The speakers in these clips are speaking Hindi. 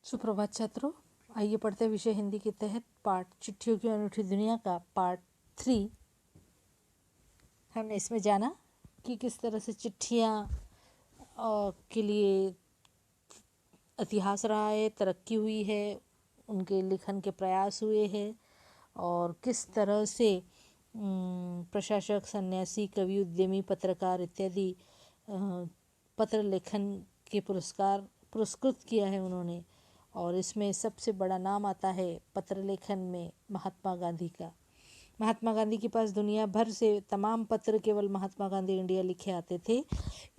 सुप्रभात छात्रों, आइए पढ़ते विषय हिंदी के तहत पाठ चिट्ठियों की अनूठी दुनिया का पार्ट 3। हमने इसमें जाना कि किस तरह से चिट्ठियाँ के लिए इतिहास रहा है, तरक्की हुई है, उनके लिखन के प्रयास हुए हैं और किस तरह से प्रशासक, सन्यासी, कवि, उद्यमी, पत्रकार इत्यादि पत्र लेखन के पुरस्कार पुरस्कृत किया है उन्होंने। और इसमें सबसे बड़ा नाम आता है पत्र लेखन में महात्मा गांधी का। महात्मा गांधी के पास दुनिया भर से तमाम पत्र केवल महात्मा गांधी इंडिया लिखे आते थे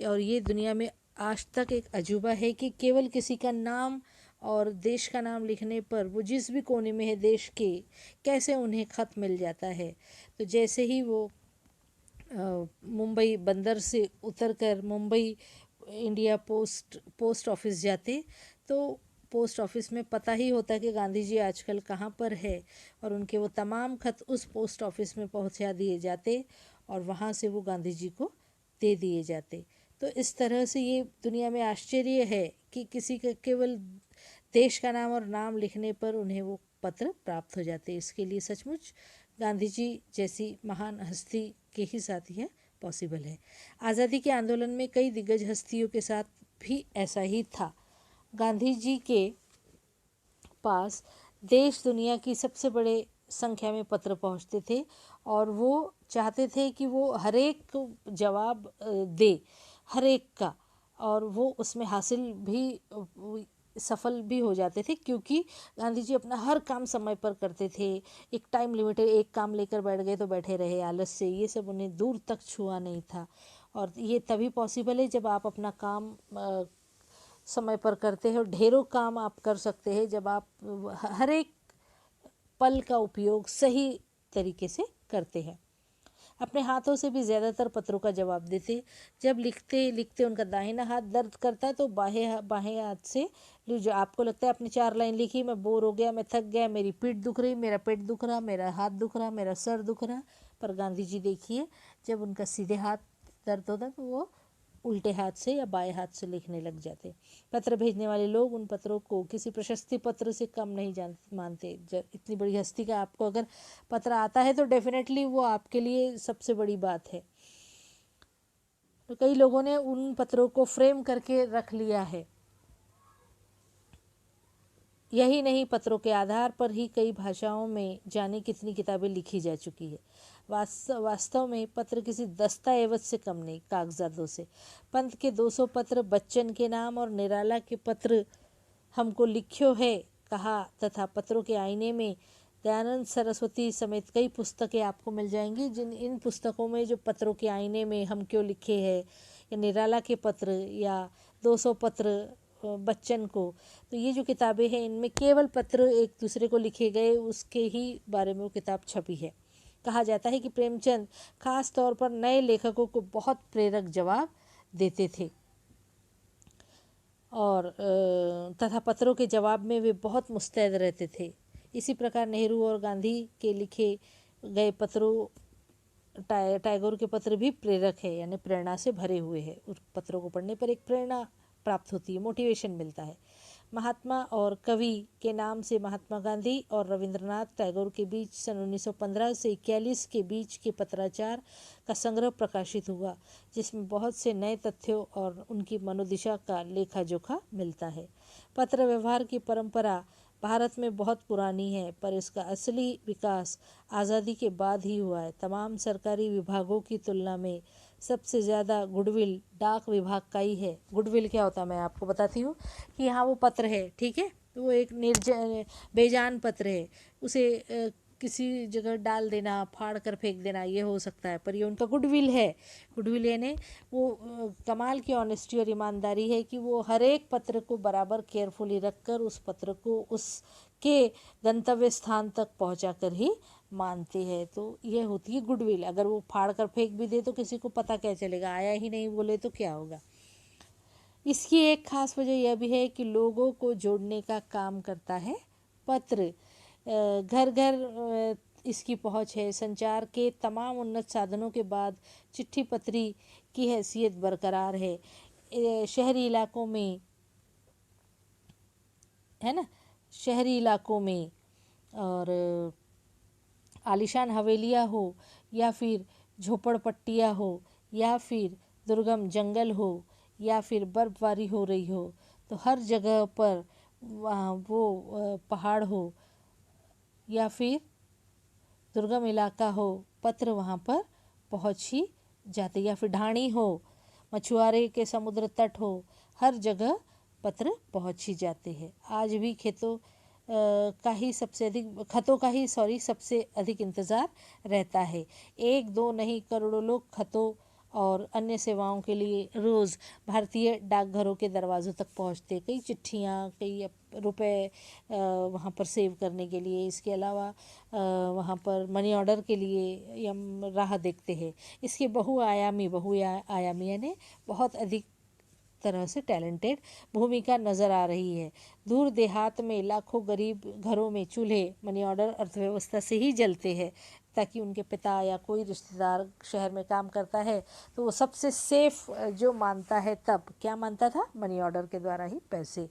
और ये दुनिया में आज तक एक अजूबा है कि केवल किसी का नाम और देश का नाम लिखने पर वो जिस भी कोने में है देश के, कैसे उन्हें खत मिल जाता है। तो जैसे ही वो मुंबई बंदर से उतरकर मुंबई इंडिया पोस्ट ऑफिस जाते तो पोस्ट ऑफिस में पता ही होता कि गांधी जी आजकल कहाँ पर है और उनके वो तमाम खत उस पोस्ट ऑफिस में पहुँचा दिए जाते और वहाँ से वो गांधी जी को दे दिए जाते। तो इस तरह से ये दुनिया में आश्चर्य है कि किसी का केवल देश का नाम और नाम लिखने पर उन्हें वो पत्र प्राप्त हो जाते। इसके लिए सचमुच गांधी जी जैसी महान हस्ती के ही साथ यह पॉसिबल है। आज़ादी के आंदोलन में कई दिग्गज हस्तियों के साथ भी ऐसा ही था। गांधी जी के पास देश दुनिया की सबसे बड़े संख्या में पत्र पहुंचते थे और वो चाहते थे कि वो हर एक को जवाब दे, हर एक का, और वो उसमें हासिल भी सफल भी हो जाते थे क्योंकि गांधी जी अपना हर काम समय पर करते थे। एक टाइम लिमिटेड, एक काम लेकर बैठ गए तो बैठे रहे आलस से, ये सब उन्हें दूर तक छुआ नहीं था। और ये तभी पॉसिबल है जब आप अपना काम समय पर करते हैं और ढेरों काम आप कर सकते हैं जब आप हर एक पल का उपयोग सही तरीके से करते हैं। अपने हाथों से भी ज़्यादातर पत्रों का जवाब देते। जब लिखते लिखते उनका दाहिना हाथ दर्द करता है तो बाएं हाथ से जो आपको लगता है आपने 4 लाइन लिखी, मैं बोर हो गया, मैं थक गया, मेरी पीठ दुख रही, मेरा पेट दुख रहा, मेरा हाथ दुख रहा, मेरा सर दुख रहा। पर गांधी जी देखिए, जब उनका सीधे हाथ दर्द होता तो वो उल्टे हाथ से या बाएं हाथ से लिखने लग जाते। पत्र भेजने वाले लोग उन पत्रों को किसी प्रशस्ति पत्र से कम नहीं मानते। जब इतनी बड़ी हस्ती का आपको अगर पत्र आता है तो डेफिनेटली वो आपके लिए सबसे बड़ी बात है। तो कई लोगों ने उन पत्रों को फ्रेम करके रख लिया है। यही नहीं, पत्रों के आधार पर ही कई भाषाओं में जाने कितनी किताबें लिखी जा चुकी है। वास्तव में पत्र किसी दस्तावेज से कम नहीं, कागजातों से। पंत के 200 पत्र, बच्चन के नाम और निराला के पत्र हमको लिख्यो है कहा, तथा पत्रों के आईने में दयानंद सरस्वती समेत कई पुस्तकें आपको मिल जाएंगी। इन पुस्तकों में जो पत्रों के आईने में हम क्यों लिखे हैं, या निराला के पत्र, या 200 पत्र बच्चन को, तो ये जो किताबें हैं इनमें केवल पत्र एक दूसरे को लिखे गए उसके ही बारे में वो किताब छपी है। कहा जाता है कि प्रेमचंद खास तौर पर नए लेखकों को बहुत प्रेरक जवाब देते थे और तथा पत्रों के जवाब में वे बहुत मुस्तैद रहते थे। इसी प्रकार नेहरू और गांधी के लिखे गए पत्रों, टैगोर के पत्र भी प्रेरक है, यानी प्रेरणा से भरे हुए हैं। उस पत्रों को पढ़ने पर एक प्रेरणा प्राप्त होती है, मोटिवेशन मिलता है। महात्मा और कवि के नाम से महात्मा गांधी और रविंद्रनाथ टैगोर के बीच सन 1915 से 41 के बीच के पत्राचार का संग्रह प्रकाशित हुआ, जिसमें बहुत से नए तथ्यों और उनकी मनोदिशा का लेखा जोखा मिलता है। पत्र व्यवहार की परंपरा भारत में बहुत पुरानी है, पर इसका असली विकास आज़ादी के बाद ही हुआ है। तमाम सरकारी विभागों की तुलना में सबसे ज़्यादा गुडविल डाक विभाग का ही है। गुडविल क्या होता है मैं आपको बताती हूँ कि यहाँ वो पत्र है, ठीक है, तो वो एक बेजान पत्र है, उसे किसी जगह डाल देना, फाड़ कर फेंक देना, ये हो सकता है, पर ये उनका गुडविल है। गुडविल यानी वो कमाल की ऑनेस्टी और ईमानदारी है कि वो हर एक पत्र को बराबर केयरफुली रखकर उस पत्र को उसके गंतव्य स्थान तक पहुंचा कर ही मानते हैं। तो ये होती है गुडविल। अगर वो फाड़ कर फेंक भी दे तो किसी को पता क्या चलेगा, आया ही नहीं बोले तो क्या होगा। इसकी एक खास वजह यह भी है कि लोगों को जोड़ने का काम करता है पत्र। घर घर इसकी पहुंच है। संचार के तमाम उन्नत साधनों के बाद चिट्ठी पत्री की हैसियत बरकरार है। शहरी इलाकों में है ना, शहरी इलाकों में, और आलीशान हवेलियाँ हो या फिर झोपड़पट्टियाँ हो या फिर दुर्गम जंगल हो या फिर बर्फबारी हो रही हो, तो हर जगह पर वहाँ वो पहाड़ हो या फिर दुर्गम इलाका हो, पत्र वहाँ पर पहुँच ही जाते, या फिर ढाणी हो, मछुआरे के समुद्र तट हो, हर जगह पत्र पहुँच ही जाते हैं। आज भी खतों का ही सबसे अधिक इंतज़ार रहता है। एक दो नहीं, करोड़ों लोग खतों और अन्य सेवाओं के लिए रोज़ भारतीय डाकघरों के दरवाज़ों तक पहुंचते, कई चिट्ठियां, कई रुपए वहाँ पर सेव करने के लिए, इसके अलावा वहाँ पर मनी ऑर्डर के लिए हम राह देखते हैं। इसके बहुआयामी यानी बहुत अधिक तरह से टैलेंटेड भूमिका नज़र आ रही है। दूर देहात में लाखों गरीब घरों में चूल्हे मनी ऑर्डर अर्थव्यवस्था से ही जलते हैं, ताकि उनके पिता या कोई रिश्तेदार शहर में काम करता है तो वो सबसे सेफ जो मानता है, तब क्या मानता था, मनी ऑर्डर के द्वारा ही पैसे।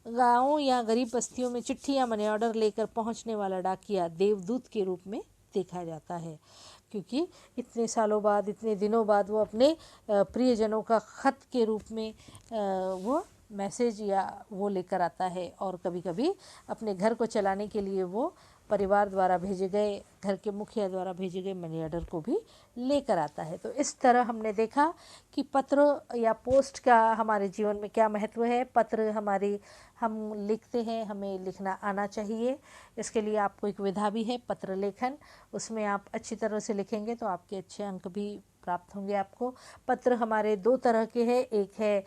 गाँवों या गरीब बस्तियों में चिट्ठी या मनी ऑर्डर लेकर पहुंचने वाला डाकिया देवदूत के रूप में देखा जाता है, क्योंकि इतने सालों बाद, इतने दिनों बाद वो अपने प्रियजनों का खत के रूप में वो मैसेज या वो लेकर आता है, और कभी कभी अपने घर को चलाने के लिए वो परिवार द्वारा भेजे गए, घर के मुखिया द्वारा भेजे गए मनी ऑर्डर को भी लेकर आता है। तो इस तरह हमने देखा कि पत्र या पोस्ट का हमारे जीवन में क्या महत्व है। पत्र हम लिखते हैं, हमें लिखना आना चाहिए। इसके लिए आपको एक विधा भी है, पत्र लेखन। उसमें आप अच्छी तरह से लिखेंगे तो आपके अच्छे अंक भी प्राप्त होंगे आपको। पत्र हमारे दो तरह के हैं, एक है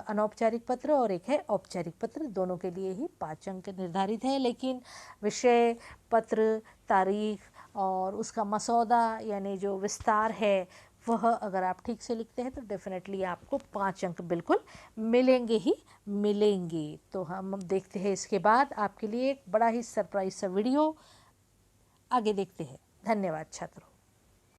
अनौपचारिक पत्र और एक है औपचारिक पत्र। दोनों के लिए ही 5 अंक निर्धारित है, लेकिन विषय, पत्र, तारीख और उसका मसौदा यानी जो विस्तार है, वह अगर आप ठीक से लिखते हैं तो डेफिनेटली आपको 5 अंक बिल्कुल मिलेंगे ही मिलेंगे। तो हम देखते हैं इसके बाद आपके लिए एक बड़ा ही सरप्राइज सा वीडियो, आगे देखते हैं। धन्यवाद छात्रों।